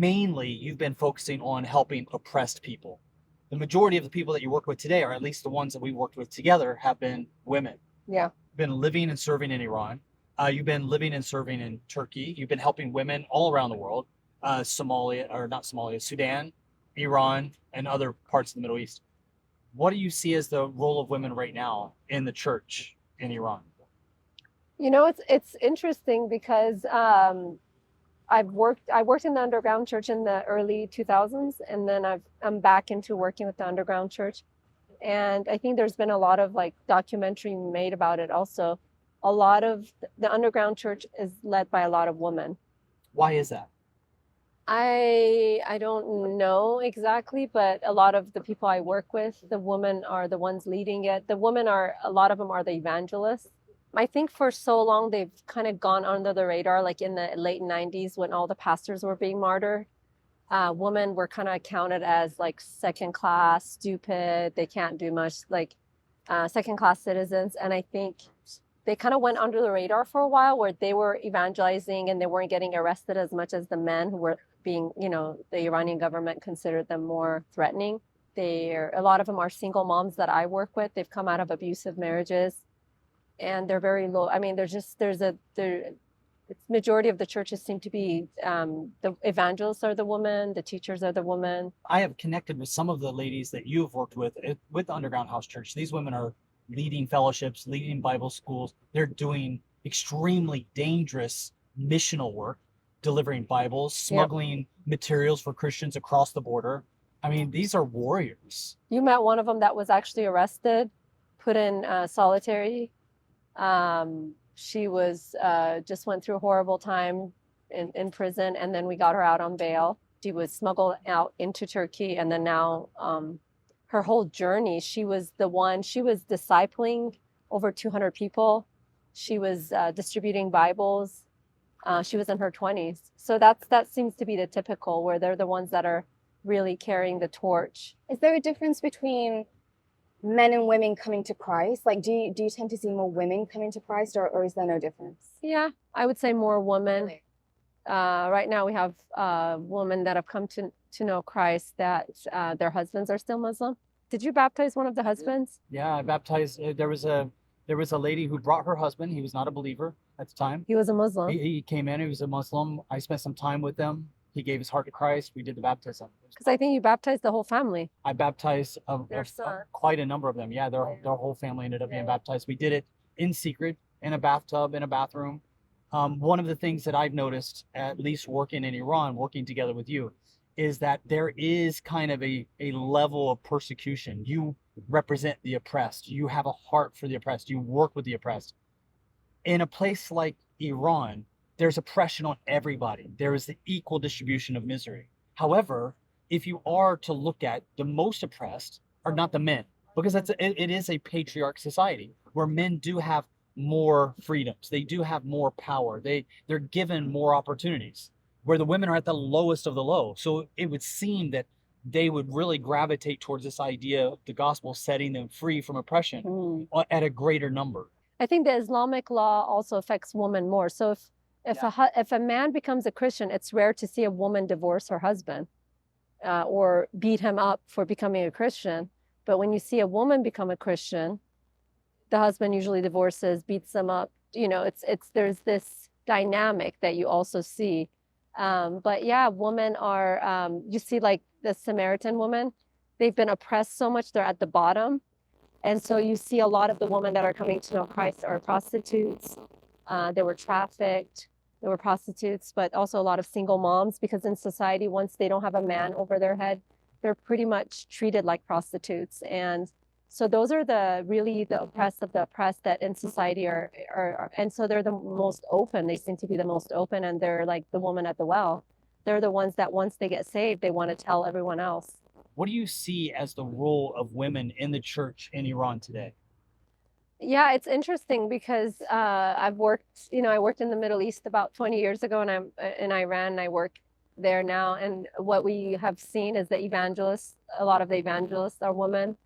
mainly you've been focusing on helping oppressed people. The majority of the people that you work with today, or at least the ones that we worked with together, have been women. Yeah. Been living and serving in Iran. You've been living and serving in Turkey. You've been helping women all around the world, Somalia, or not Somalia, Sudan, Iran, and other parts of the Middle East. What do you see as the role of women right now in the church in Iran? It's interesting because I worked in the underground church in the early 2000s, and then I'm back into working with the underground church. And I think there's been a lot of like documentary made about it also. A lot of the underground church is led by a lot of women. Why is that? I don't know exactly, but a lot of the people I work with, the women are the ones leading it. The women are, a lot of them are the evangelists. I think for so long they've kind of gone under the radar, like in the late 90s when all the pastors were being martyred. Women were kind of counted as like second class, stupid, they can't do much, like second class citizens. And I think they kind of went under the radar for a while where they were evangelizing and they weren't getting arrested as much as the men who were being, the Iranian government considered them more threatening. A lot of them are single moms that I work with. They've come out of abusive marriages and they're very low. I mean, the majority of the churches seem to be the evangelists are the women, the teachers are the women. I have connected with some of the ladies that you've worked with the Underground House Church. These women are leading fellowships, leading Bible schools. They're doing extremely dangerous missional work, delivering Bibles, smuggling materials for Christians across the border. I mean, these are warriors. You met one of them that was actually arrested, put in solitary. She was just went through a horrible time in prison, and then we got her out on bail. She was smuggled out into Turkey, and then now her whole journey, she was discipling over 200 people. She was distributing Bibles. She was in her 20s. So that seems to be the typical, where they're the ones that are really carrying the torch. Is there a difference between men and women coming to Christ? Like, do you tend to see more women coming to Christ, or is there no difference? Yeah, I would say more women. Really? Right now we have women that have come to know Christ that their husbands are still Muslim. Did you baptize one of the husbands? Yeah, I baptized. There was a lady who brought her husband. He was not a believer at the time. He was a Muslim. He came in. He was a Muslim. I spent some time with them. He gave his heart to Christ. We did the baptism. Because I think you baptized the whole family. I baptized quite a number of them. Yeah, their whole family ended up being baptized. We did it in secret, in a bathtub, in a bathroom. One of the things that I've noticed, at least working in Iran, working together with you, is that there is kind of a level of persecution. You represent the oppressed. You have a heart for the oppressed. You work with the oppressed. In a place like Iran, there's oppression on everybody. There is the equal distribution of misery. However, if you are to look at the most oppressed are not the men, because it is a patriarch society where men do have more freedoms. They do have more power. They're given more opportunities, where the women are at the lowest of the low. So it would seem that they would really gravitate towards this idea of the gospel setting them free from oppression at a greater number. I think the Islamic law also affects women more. So if a man becomes a Christian, it's rare to see a woman divorce her husband or beat him up for becoming a Christian. But when you see a woman become a Christian, the husband usually divorces, beats them up. There's this dynamic that you also see. But yeah, women are, you see like the Samaritan woman, they've been oppressed so much, they're at the bottom. And so you see a lot of the women that are coming to know Christ are prostitutes. They were trafficked. They were prostitutes, but also a lot of single moms, because in society, once they don't have a man over their head, they're pretty much treated like prostitutes. And so those are the oppressed of the oppressed that in society are, and so they're the most open. They seem to be the most open, and they're like the woman at the well. They're the ones that once they get saved, they want to tell everyone else. What do you see as the role of women in the church in Iran today? Yeah, it's interesting because I worked in the Middle East about 20 years ago, and I'm in Iran, and I work there now. And what we have seen is that a lot of the evangelists are women,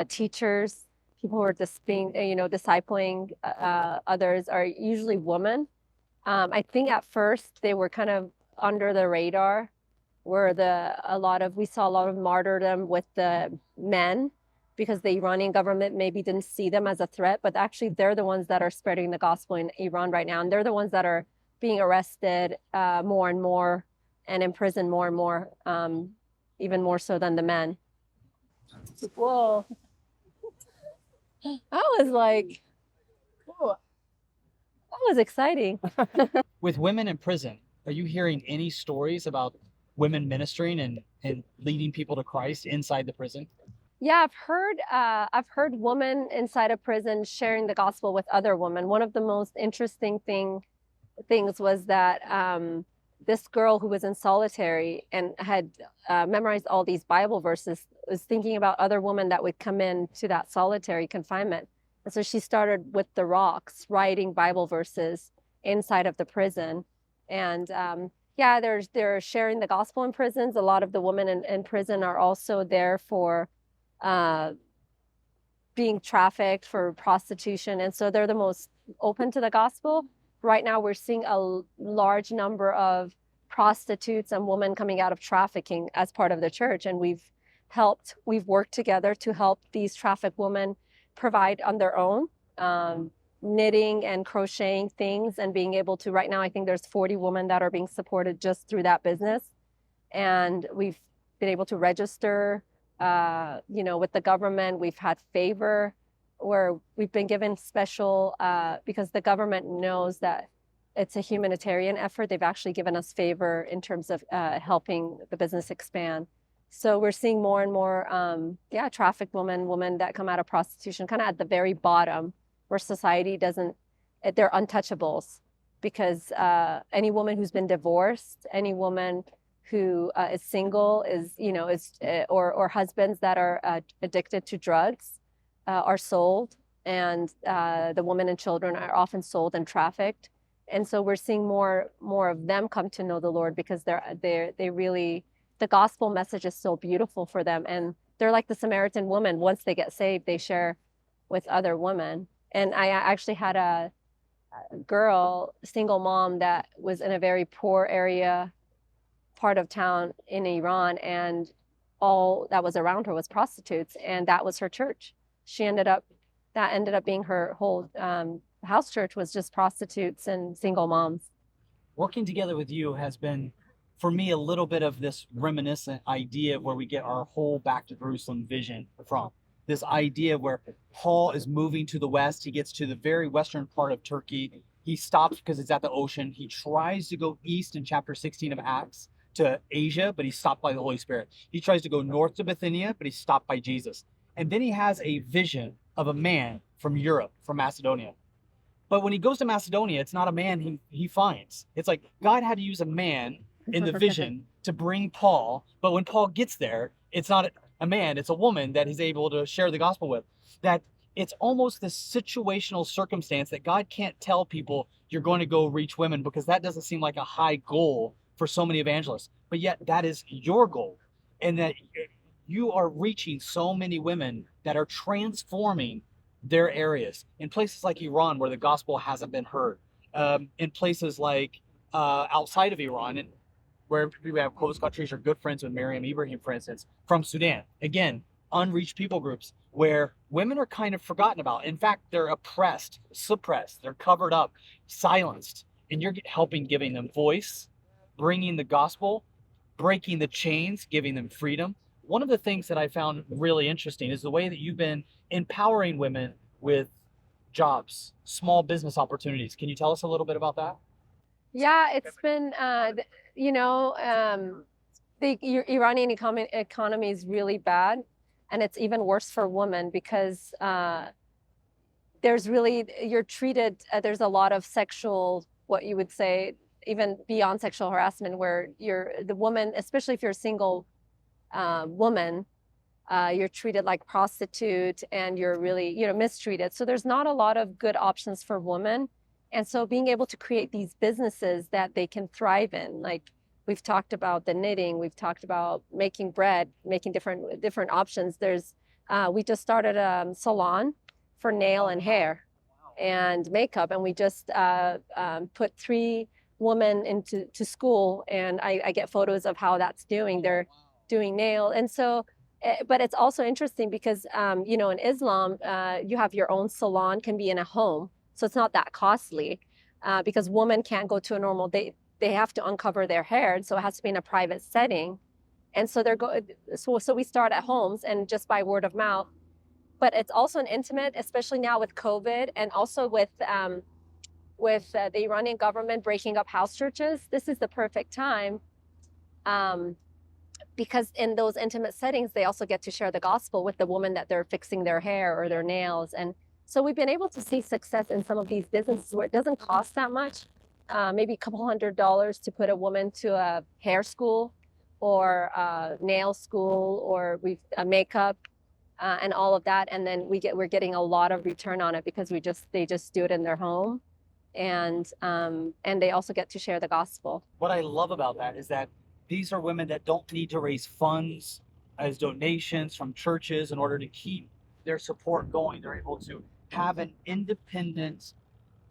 teachers, people who are just being, discipling others are usually women. I think at first they were kind of under the radar, where we saw a lot of martyrdom with the men, because the Iranian government maybe didn't see them as a threat, but actually they're the ones that are spreading the gospel in Iran right now. And they're the ones that are being arrested more and more and imprisoned more and more, even more so than the men. Whoa. I was like, whoa, that was exciting. With women in prison, are you hearing any stories about women ministering and leading people to Christ inside the prison? Yeah, I've heard women inside a prison sharing the gospel with other women. One of the most interesting things was that this girl who was in solitary and had memorized all these Bible verses was thinking about other women that would come in to that solitary confinement. And so she started with the rocks, writing Bible verses inside of the prison. And yeah, they're sharing the gospel in prisons. A lot of the women in prison are also there for being trafficked, for prostitution. And so they're the most open to the gospel. Right now, we're seeing a large number of prostitutes and women coming out of trafficking as part of the church. And we've worked together to help these trafficked women provide on their own, knitting and crocheting things, and being able to, right now, I think there's 40 women that are being supported just through that business. And we've been able to register, with the government. We've had favor where we've been given special, because the government knows that it's a humanitarian effort. They've actually given us favor in terms of helping the business expand. So we're seeing more and more, trafficked women that come out of prostitution, kind of at the very bottom, where society doesn't, they're untouchables, because any woman who's been divorced, any woman who is single, or husbands that are addicted to drugs are sold, and the women and children are often sold and trafficked. And so we're seeing more of them come to know the Lord, because they really, the gospel message is so beautiful for them, and they're like the Samaritan woman. Once they get saved, they share with other women. And I actually had a girl, single mom, that was in a very poor part of town in Iran, and all that was around her was prostitutes, and that was her church. That ended up being her whole house church, was just prostitutes and single moms. Working together with you has been, for me, a little bit of this reminiscent idea of where we get our whole Back to Jerusalem vision from. This idea where Paul is moving to the west. He gets to the very western part of Turkey. He stops because it's at the ocean. He tries to go east in chapter 16 of Acts to Asia, but he's stopped by the Holy Spirit. He tries to go north to Bithynia, but he's stopped by Jesus. And then he has a vision of a man from Europe, from Macedonia. But when he goes to Macedonia, it's not a man he finds. It's like God had to use a man in the vision to bring Paul. But when Paul gets there, it's not a man, it's a woman that he's able to share the gospel with. That it's almost this situational circumstance that God can't tell people you're going to go reach women, because that doesn't seem like a high goal for so many evangelists. But yet that is your goal, and that you are reaching so many women that are transforming their areas in places like Iran, where the gospel hasn't been heard, in places like outside of Iran, and where we have close countries, are good friends with Miriam Ibrahim, for instance, from Sudan. Again, unreached people groups where women are kind of forgotten about. In fact, they're oppressed, suppressed, they're covered up, silenced, and you're helping, giving them voice, bringing the gospel, breaking the chains, giving them freedom. One of the things that I found really interesting is the way that you've been empowering women with jobs, small business opportunities. Can you tell us a little bit about that? Yeah, it's been, the Iranian economy is really bad, and it's even worse for women, because you're treated, there's a lot of sexual, what you would say, even beyond sexual harassment, where the woman, especially if you're a single woman, you're treated like prostitute, and you're really, mistreated. So there's not a lot of good options for women. And so being able to create these businesses that they can thrive in, like we've talked about the knitting, we've talked about making bread, making different options. We just started a salon for nail and hair and makeup, and we just put 3 women into school, and I get photos of how that's doing. They're doing nail, and so. But it's also interesting because, you know, in Islam, you have your own salon, can be in a home, so it's not that costly, because women can't go to a normal. They have to uncover their hair, and so it has to be in a private setting, and so so we start at homes and just by word of mouth. But it's also an intimate, especially now with COVID, and also with the Iranian government breaking up house churches. This is the perfect time. Because in those intimate settings, they also get to share the gospel with the woman that they're fixing their hair or their nails. And so we've been able to see success in some of these businesses where it doesn't cost that much, maybe a couple $100 to put a woman to a hair school or a nail school or a makeup and all of that. And then we're getting a lot of return on it because they just do it in their home. And they also get to share the gospel. What I love about that is that these are women that don't need to raise funds as donations from churches in order to keep their support going. They're able to have an independent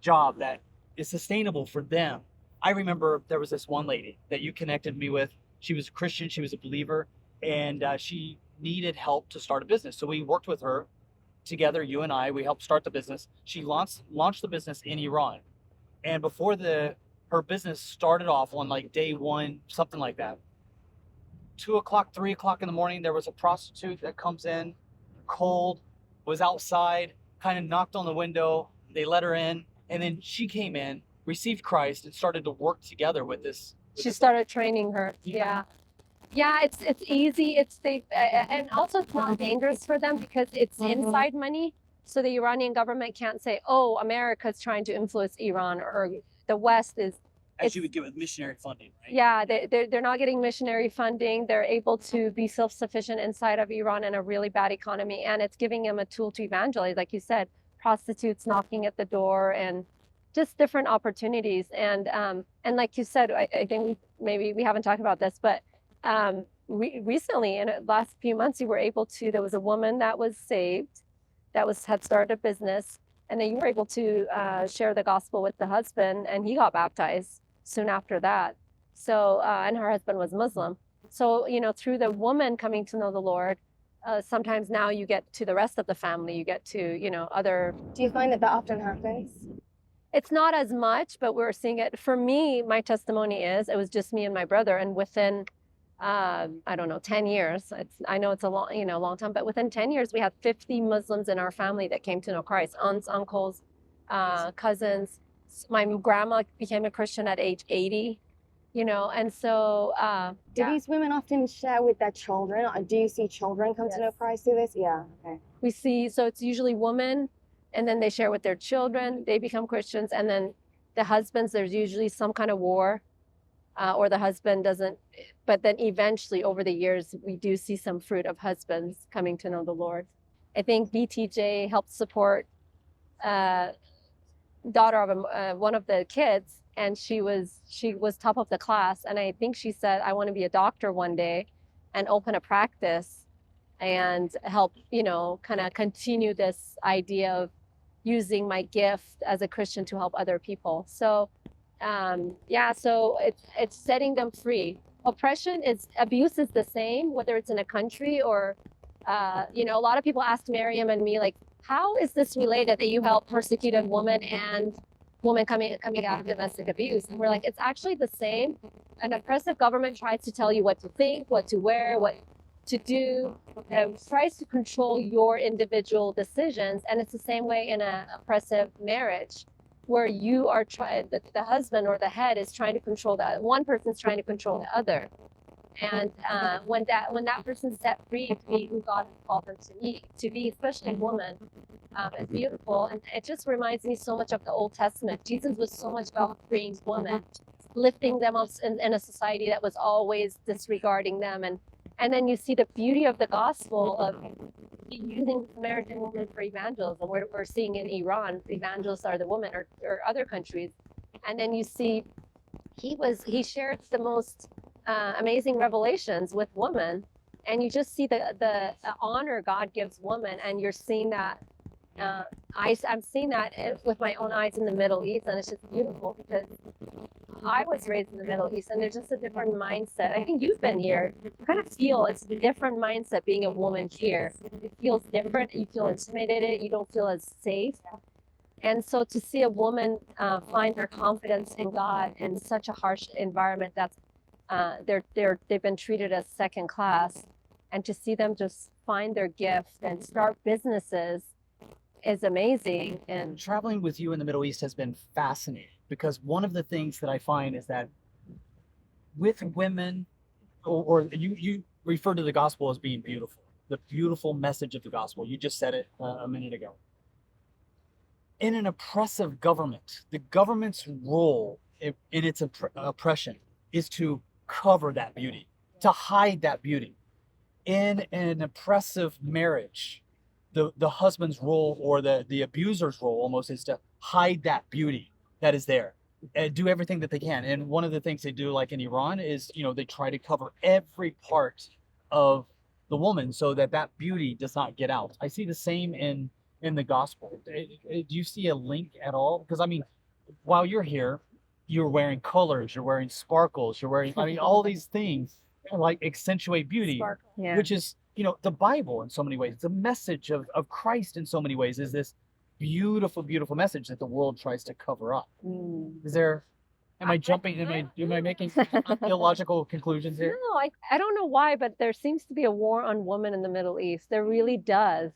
job that is sustainable for them. I remember there was this one lady that you connected me with. She was a Christian, she was a believer, and she needed help to start a business. So we worked with her together, you and I, we helped start the business. She launched the business in Iran. And before her business started off on like day one, something like that. 2 o'clock, 3 o'clock in the morning, there was a prostitute that comes in, cold, was outside, kind of knocked on the window. They let her in, and then she came in, received Christ, and started to work together with this. She started training her. Yeah. Yeah, it's easy, it's safe, and also it's not dangerous for them because it's inside money. So the Iranian government can't say, "Oh, America's trying to influence Iran," or the West is. As you would get with missionary funding, right? Yeah, they're not getting missionary funding. They're able to be self-sufficient inside of Iran in a really bad economy, and it's giving them a tool to evangelize, like you said, prostitutes knocking at the door and just different opportunities. And like you said, I think maybe we haven't talked about this, but recently in the last few months, there was a woman that was saved, had started a business, and then you were able to share the gospel with the husband, and he got baptized soon after that. So, and her husband was Muslim. So, you know, through the woman coming to know the Lord, sometimes now you get to the rest of the family, you get to, you know, other. Do you find that often happens? It's not as much, but we're seeing it. For me, my testimony is it was just me and my brother, and within I don't know, 10 years. I know it's a long time, but within 10 years, we had 50 Muslims in our family that came to know Christ, aunts, uncles, cousins. My grandma became a Christian at age 80, you know, and so. Do these women often share with their children? Or do you see children come to know Christ through this? Yeah, okay. We see, so it's usually women, and then they share with their children, they become Christians, and then the husbands, there's usually some kind of war. Or the husband doesn't, but then eventually over the years, we do see some fruit of husbands coming to know the Lord. I think BTJ helped support daughter of one of the kids, and she was top of the class. And I think she said, I want to be a doctor one day and open a practice and help, you know, kind of continue this idea of using my gift as a Christian to help other people. So so it's setting them free. Abuse is the same, whether it's in a country or, you know, a lot of people ask Miriam and me, like, how is this related that you help persecuted women and women coming out of domestic abuse? And we're like, it's actually the same. An oppressive government tries to tell you what to think, what to wear, what to do, tries to control your individual decisions. And it's the same way in an oppressive marriage, where you are the husband or the head is trying to control that. One person's trying to control the other. And when that person's set free to be who God has called them to be, especially a woman, it's beautiful. And it just reminds me so much of the Old Testament. Jesus was so much about freeing women, lifting them up in a society that was always disregarding them. And then you see the beauty of the gospel of using Samaritan women for evangelism. We're seeing in Iran, evangelists are the women, or other countries. And then you see he shared the most amazing revelations with women, and you just see the honor God gives women, and you're seeing that I've seen that with my own eyes in the Middle East, and it's just beautiful because I was raised in the Middle East, and there's just a different mindset. I think you've been here. You kind of feel it's a different mindset being a woman here. It feels different. You feel intimidated. You don't feel as safe. And so to see a woman find her confidence in God in such a harsh environment that's they've been treated as second class, and to see them just find their gift and start businesses is amazing. And traveling with you in the Middle East has been fascinating because one of the things that I find is that with women, or you refer to the gospel as being beautiful, the beautiful message of the gospel. You just said it a minute ago. In an oppressive government, the government's role in its oppression is to cover that beauty, to hide that beauty. In an oppressive marriage, the husband's role, or the abuser's role almost, is to hide that beauty that is there and do everything that they can. And one of the things they do, like in Iran, is they try to cover every part of the woman so that that beauty does not get out. I see the same in the gospel. Do you see a link at all? Because I mean, while you're here, you're wearing colors, you're wearing sparkles, you're wearing, I mean, all these things like accentuate beauty, yeah. which is, the Bible in so many ways. It's a message of Christ in so many ways, is this beautiful, beautiful message that the world tries to cover up. Is there, am I jumping, am I making illogical conclusions here? No, I don't know why, but there seems to be a war on women in the Middle East. There really does.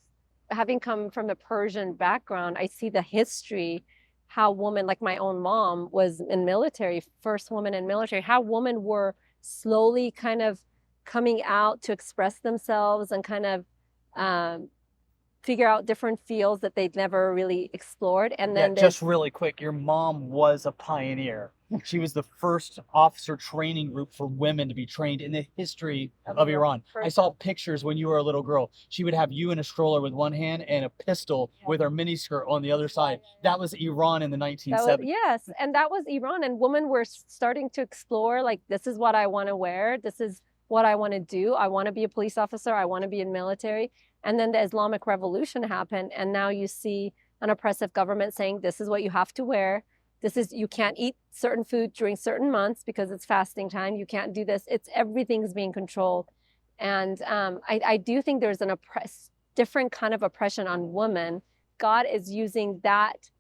Having come from a Persian background, I see the history, how women, like my own mom was in military, first woman in military, how women were slowly kind of coming out to express themselves and kind of figure out different fields that they'd never really explored. And then just really quick, your mom was a pioneer. She was the first officer training group for women to be trained in the history of Iran. I saw pictures when you were a little girl. She would have you in a stroller with one hand and a pistol with her miniskirt on the other side. That was Iran in the 1970s. Yes, and that was Iran. And women were starting to explore, like, this is what I want to wear. This is what I want to do. I want to be a police officer. I want to be in military. And then the Islamic Revolution happened. And now you see an oppressive government saying, this is what you have to wear. You can't eat certain food during certain months because it's fasting time. You can't do this. Everything's being controlled. And I do think there's an different kind of oppression on women. God is using that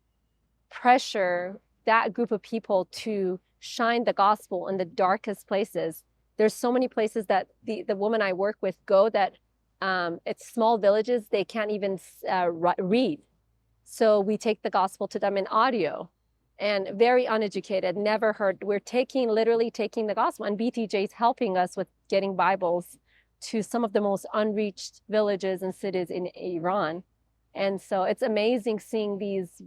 pressure, that group of people, to shine the gospel in the darkest places. There's so many places that the women I work with go that it's small villages. They can't even read. So we take the gospel to them in audio. And very uneducated, never heard. We're literally taking the gospel, and BTJ is helping us with getting Bibles to some of the most unreached villages and cities in Iran. And so it's amazing seeing these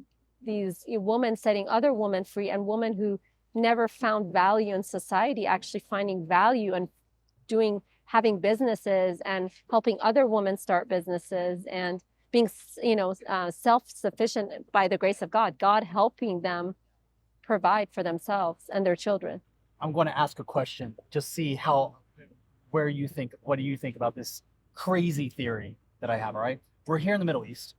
women setting other women free, and women who never found value in society actually finding value and having businesses and helping other women start businesses and being, self-sufficient by the grace of God, God helping them provide for themselves and their children. I'm going to ask a question, just see what do you think about this crazy theory that I have, all right? We're here in the Middle East,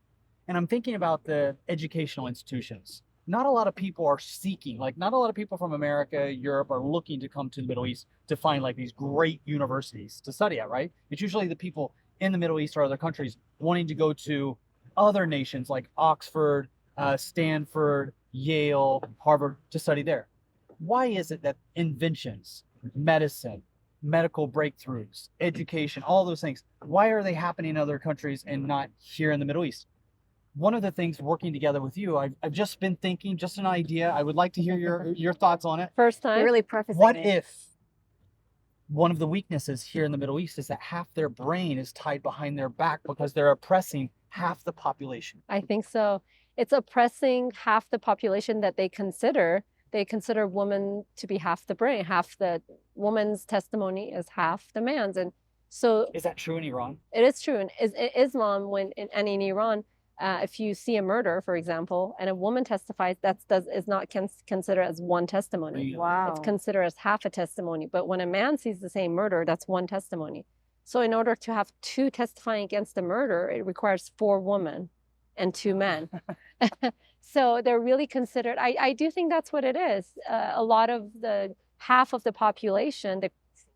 and I'm thinking about the educational institutions. Not a lot of people are seeking, not a lot of people from America, Europe are looking to come to the Middle East to find these great universities to study at, right? It's usually the people in the Middle East or other countries wanting to go to other nations like Oxford, Stanford, Yale, Harvard to study there. Why is it that inventions, medicine, medical breakthroughs, education, all those things, why are they happening in other countries and not here in the Middle East? One of the things working together with you, I've just been thinking, just an idea. I would like to hear your thoughts on it. First time. You're really prefacing What it. if one of the weaknesses here in the Middle East is that half their brain is tied behind their back because they're oppressing half the population? I think so. It's oppressing half the population that they consider. They consider women to be half the brain. Half the woman's testimony is half the man's. And so, is that true in Iran? It is true in Islam. And in Iran, if you see a murder, for example, and a woman testifies, is not considered as one testimony. Wow. It's considered as half a testimony. But when a man sees the same murder, that's one testimony. So in order to have two testifying against the murder, it requires 4 women. and 2 men. So they're really considered. I do think that's what it is. A lot of half of the population,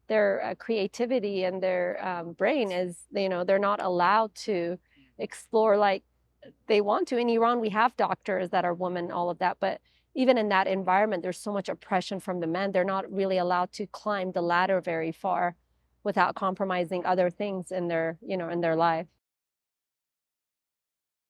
their creativity and their brain is, they're not allowed to explore like they want to. In Iran, we have doctors that are women, all of that, but even in that environment, there's so much oppression from the men. They're not really allowed to climb the ladder very far without compromising other things in their life.